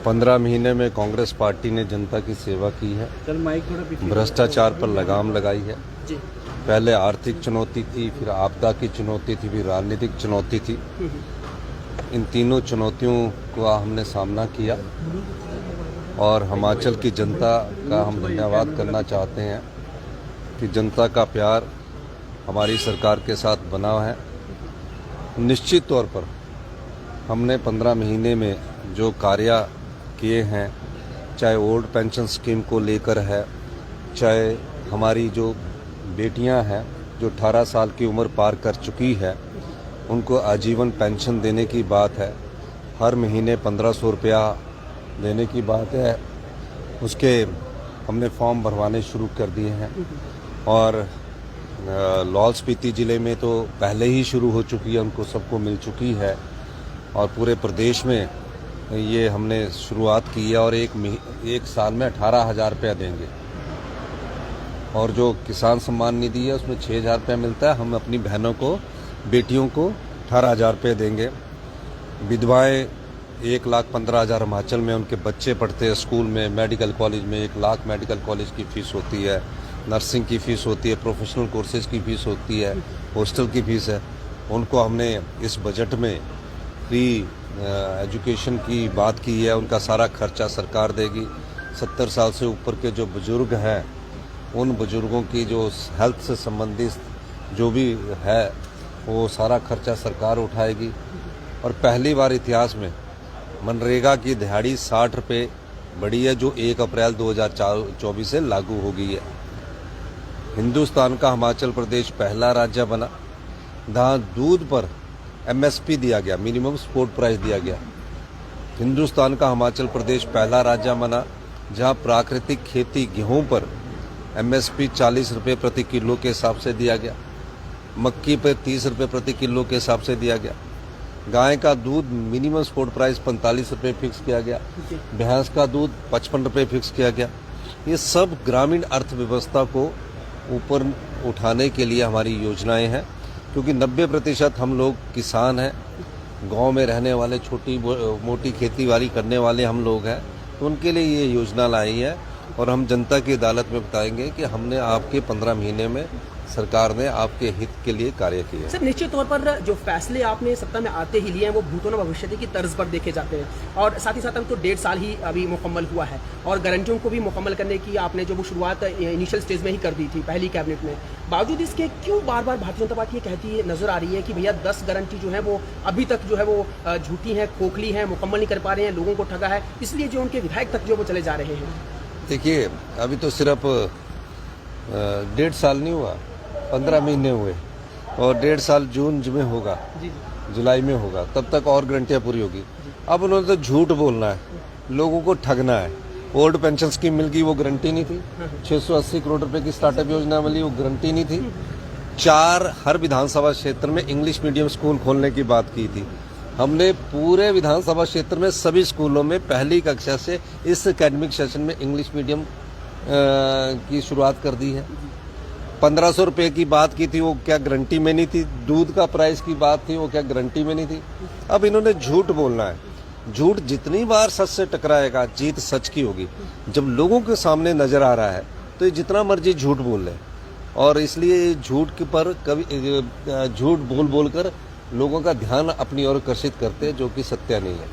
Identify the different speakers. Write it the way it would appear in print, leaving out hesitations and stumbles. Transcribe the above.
Speaker 1: 15 महीने में कांग्रेस पार्टी ने जनता की सेवा की है, भ्रष्टाचार पर लगाम लगाई है। पहले आर्थिक चुनौती थी, फिर आपदा की चुनौती थी, फिर राजनीतिक चुनौती थी। इन तीनों चुनौतियों का हमने सामना किया और हिमाचल की जनता का हम धन्यवाद करना चाहते हैं कि जनता का प्यार हमारी सरकार के साथ बना है। निश्चित तौर पर हमने 15 महीने में जो कार्य किए हैं, चाहे ओल्ड पेंशन स्कीम को लेकर है, चाहे हमारी जो बेटियां हैं जो 18 साल की उम्र पार कर चुकी है उनको आजीवन पेंशन देने की बात है, हर महीने 1500 रुपया देने की बात है, उसके हमने फॉर्म भरवाने शुरू कर दिए हैं। और लाहौल स्पीति ज़िले में तो पहले ही शुरू हो चुकी है, उनको सबको मिल चुकी है और पूरे प्रदेश में ये हमने शुरुआत की है और एक साल में 18,000 रुपया देंगे। और जो किसान सम्मान निधि है उसमें 6,000 रुपया मिलता है, हम अपनी बहनों को, बेटियों को 18,000 रुपये देंगे। विधवाएं 1,15,000 हिमाचल में उनके बच्चे पढ़ते हैं स्कूल में, मेडिकल कॉलेज में 1 लाख मेडिकल कॉलेज की फ़ीस होती है, नर्सिंग की फ़ीस होती है, प्रोफेशनल कोर्सेज की फ़ीस होती है, हॉस्टल की फ़ीस है। उनको हमने इस बजट में फ्री एजुकेशन की बात की है, उनका सारा खर्चा सरकार देगी। 70 साल से ऊपर के जो बुज़ुर्ग हैं उन बुज़ुर्गों की जो हेल्थ से संबंधित जो भी है वो सारा खर्चा सरकार उठाएगी। और पहली बार इतिहास में मनरेगा की दिहाड़ी 60 रुपये बढ़ी है, जो 1 अप्रैल 2024 से लागू हो गई है। हिंदुस्तान का हिमाचल प्रदेश पहला राज्य बना जहाँ दूध पर MSP दिया गया, मिनिमम सपोर्ट प्राइस दिया गया। हिंदुस्तान का हिमाचल प्रदेश पहला राज्य बना जहाँ प्राकृतिक खेती गेहूं पर MSP 40 रुपये प्रति किलो के हिसाब से दिया गया, मक्की पर 30 रुपये प्रति किलो के हिसाब से दिया गया। गाय का दूध मिनिमम सपोर्ट प्राइस 45 रुपये फिक्स किया गया, भैंस का दूध 55 रुपये फिक्स किया गया। ये सब ग्रामीण अर्थव्यवस्था को ऊपर उठाने के लिए हमारी योजनाएं हैं, क्योंकि 90% हम लोग किसान हैं, गांव में रहने वाले, छोटी मोटी खेती बाड़ी करने वाले हम लोग हैं, तो उनके लिए ये योजना लाई है। और हम जनता की अदालत में बताएंगे कि हमने आपके 15 महीने में सरकार ने आपके हित के लिए कार्य किए।
Speaker 2: सर, निश्चित तौर पर जो फैसले आपने सत्ता में आते ही लिए हैं वो भूतों न भविष्यति की तर्ज पर देखे जाते हैं और साथ ही साथ अब तो 1.5 साल ही अभी मुकम्मल हुआ है और गारंटियों को भी मुकम्मल करने की आपने जो वो शुरुआत इनिशियल स्टेज में ही कर दी थी पहली कैबिनेट में। बावजूद इसके क्यों बार बार भारतीय जनता पार्टी ये कहती नजर आ रही है कि भैया 10 गारंटी जो है वो अभी तक जो है वो झूठी है, खोखली है, मुकम्मल नहीं कर पा रहे हैं, लोगों को ठगा है, इसलिए जो उनके विधायक तक जो वो चले जा रहे हैं?
Speaker 1: देखिए, अभी तो सिर्फ 1.5 साल नहीं हुआ, 15 महीने हुए और 1.5 साल जून में होगा, जुलाई में होगा, तब तक और गारंटियाँ पूरी होगी। अब उन्होंने तो झूठ बोलना है, लोगों को ठगना है। ओल्ड पेंशन स्कीम मिल गई, वो गारंटी नहीं थी। 680 करोड़ रुपए की स्टार्टअप योजना मिली, वो गारंटी नहीं थी। 4 हर विधानसभा क्षेत्र में इंग्लिश मीडियम स्कूल खोलने की बात की थी। हमने पूरे विधानसभा क्षेत्र में सभी स्कूलों में पहली कक्षा से इस एकेडमिक सेशन में इंग्लिश मीडियम की शुरुआत कर दी है। 1500 रुपये की बात की थी, वो क्या गारंटी में नहीं थी। दूध का प्राइस की बात थी, वो क्या गारंटी में नहीं थी। अब इन्होंने झूठ बोलना है। झूठ जितनी बार सच से टकराएगा, जीत सच की होगी। जब लोगों के सामने नजर आ रहा है तो ये जितना मर्जी झूठ बोल ले, और इसलिए झूठ के पर कभी झूठ बोल बोल कर लोगों का ध्यान अपनी ओर आकर्षित करते हैं, जो कि सत्य नहीं है।